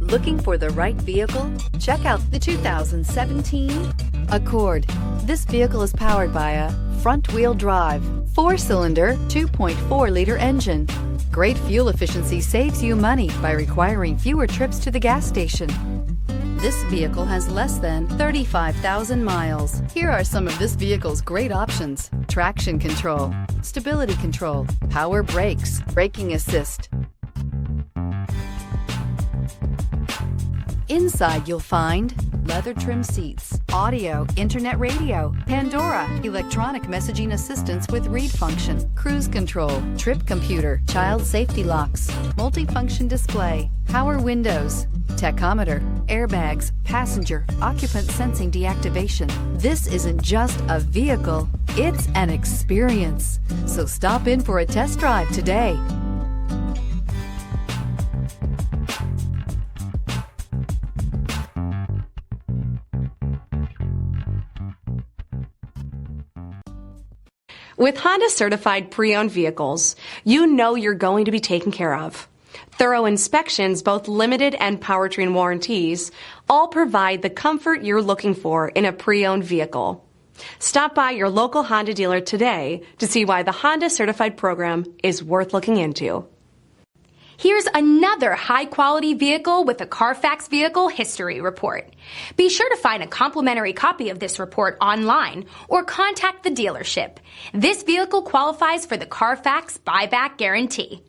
Looking for the right vehicle? Check out the 2017 Accord. This vehicle is powered by a front-wheel drive, 4-cylinder, 2.4-liter engine. Great fuel efficiency saves you money by requiring fewer trips to the gas station. This vehicle has less than 35,000 miles. Here are some of this vehicle's great options: traction control, stability control, power brakes, braking assist. Inside you'll find leather trim seats, audio, internet radio, Pandora, electronic messaging assistance with read function, cruise control, trip computer, child safety locks, multifunction display, power windows, tachometer, airbags, passenger, occupant sensing deactivation. This isn't just a vehicle, it's an experience. So stop in for a test drive today. With Honda certified pre-owned vehicles, you know you're going to be taken care of. Thorough inspections, both limited and powertrain warranties, all provide the comfort you're looking for in a pre-owned vehicle. Stop by your local Honda dealer today to see why the Honda certified program is worth looking into. Here's another high-quality vehicle with a Carfax Vehicle History Report. Be sure to find a complimentary copy of this report online or contact the dealership. This vehicle qualifies for the Carfax Buyback Guarantee.